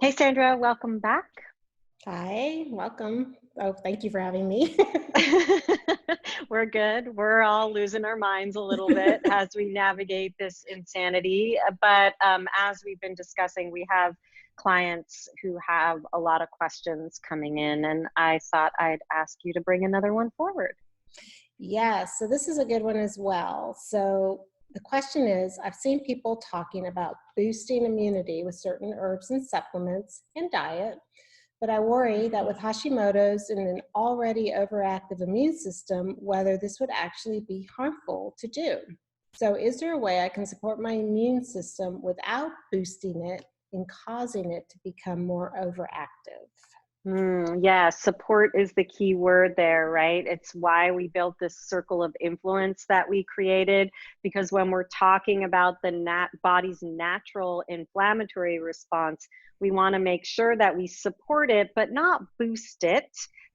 Hey Sandra, welcome back. Hi, welcome. Oh, thank you for having me. We're good. We're all losing our minds a little bit as we navigate this insanity. But as we've been discussing, we have clients who have a lot of questions coming in, and I thought I'd ask you to bring another one forward. Yeah, so this is a good one as well. So the question is, I've seen people talking about boosting immunity with certain herbs and supplements and diet, but I worry that with Hashimoto's and an already overactive immune system, whether this would actually be harmful to do. So is there a way I can support my immune system without boosting it and causing it to become more overactive? Yeah, support is the key word there, right? It's why we built this circle of influence that we created, because when we're talking about the body's natural inflammatory response, we want to make sure that we support it, but not boost it,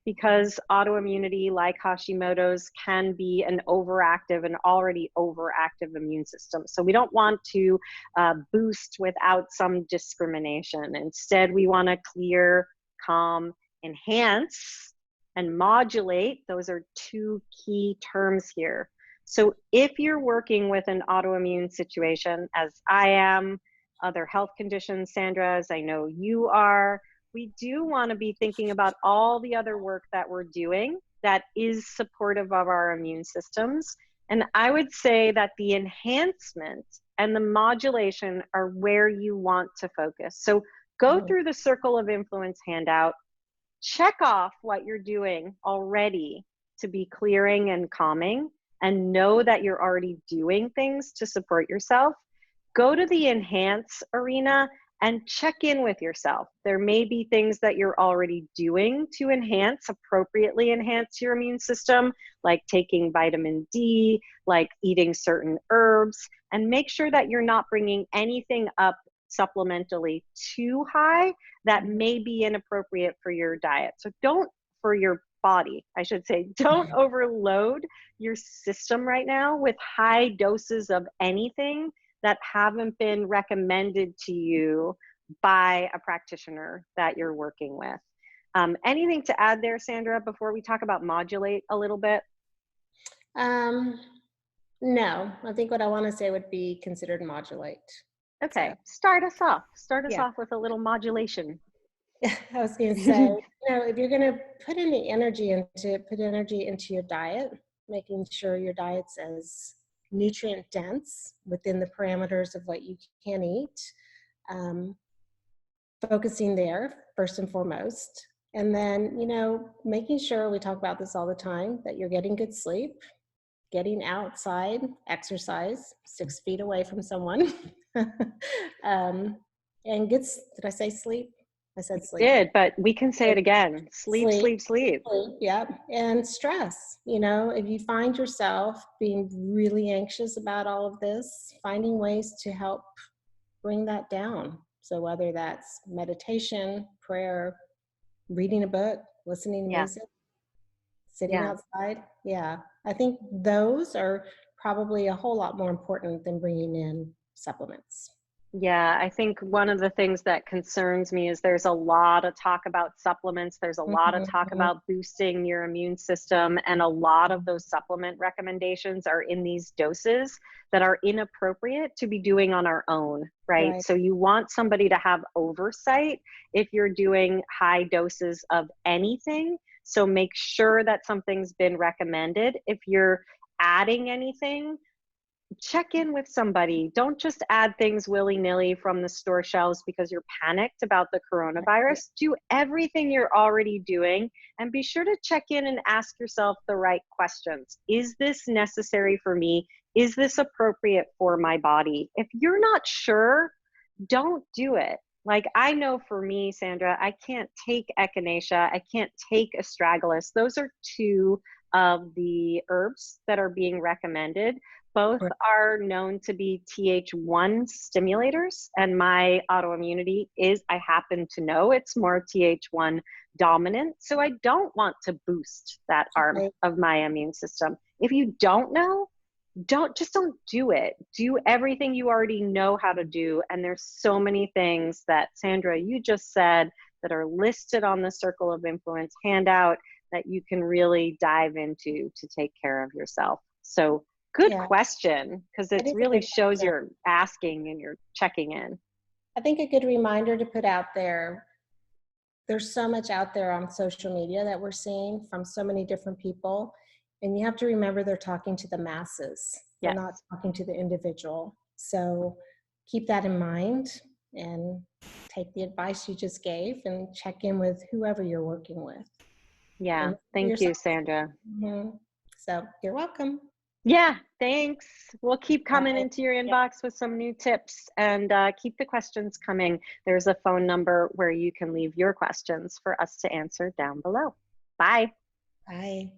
because autoimmunity, like Hashimoto's, can be an already overactive immune system. So we don't want to boost without some discrimination. Instead, we want to clear, calm, enhance, and modulate. Those are two key terms here. So if you're working with an autoimmune situation, as I am, other health conditions, Sandra, as I know you are, we do want to be thinking about all the other work that we're doing that is supportive of our immune systems. And I would say that the enhancement and the modulation are where you want to focus. So go Mhm. through the circle of influence handout, check off what you're doing already to be clearing and calming, and know that you're already doing things to support yourself. Go to the enhance arena and check in with yourself. There may be things that you're already doing to appropriately enhance your immune system, like taking vitamin D, like eating certain herbs, and make sure that you're not bringing anything up supplementally too high that may be inappropriate for your diet. So for your body, I should say, don't overload your system right now with high doses of anything that haven't been recommended to you by a practitioner that you're working with. Anything to add there, Sandra, before we talk about modulate a little bit? Um, no, I think what I want to say would be considered modulate. So, Okay, start us off. Start us yeah, off with a little modulation. I was going to say, if you're going to put energy into your diet, making sure your diet's as nutrient dense within the parameters of what you can eat, um, focusing there first and foremost. And then, making sure we talk about this all the time that you're getting good sleep, getting outside, exercise, 6 feet away from someone. um, and did I say sleep? I said sleep. Did, but we can say it again. Sleep, Sleep, sleep, sleep. sleep, yeah. And stress, if you find yourself being really anxious about all of this, finding ways to help bring that down. So whether that's meditation, prayer, reading a book, listening to Yeah, music, sitting yeah. outside. Yeah, I think those are probably a whole lot more important than bringing in supplements. Yeah, I think one of the things that concerns me is there's a lot of talk about supplements. There's a lot of talk Mhm. about boosting your immune system, and a lot of those supplement recommendations are in these doses that are inappropriate to be doing on our own, right? Right. So you want somebody to have oversight if you're doing high doses of anything. So make sure that something's been recommended. If you're adding anything, check in with somebody. Don't just add things willy-nilly from the store shelves because you're panicked about the coronavirus. Do everything you're already doing, and be sure to check in and ask yourself the right questions. Is this necessary for me? Is this appropriate for my body? If you're not sure, don't do it. Like, I know for me, Sandra, I can't take echinacea. I can't take astragalus. Those are two of the herbs that are being recommended. Both Right. are known to be Th1 stimulators, and my autoimmunity I happen to know it's more Th1 dominant. So I don't want to boost that arm Okay. of my immune system. If you don't know, don't do it. Do everything you already know how to do. And there's so many things that Sandra, you just said, that are listed on the Circle of Influence handout that you can really dive into to take care of yourself. So good Yeah, question, because it that is a really good shows question. you're asking and you're checking in. I think a good reminder to put out there, there's so much out there on social media that we're seeing from so many different people. And you have to remember they're talking to the masses. They're not Yes. talking to the individual. So keep that in mind and take the advice you just gave and check in with whoever you're working with. Yeah. And for Thank you, yourself. Sandra. Mhm. So you're welcome. Yeah, thanks. We'll keep All coming right. into your Yeah. inbox with some new tips, and keep the questions coming. There's a phone number where you can leave your questions for us to answer down below. Bye. Bye.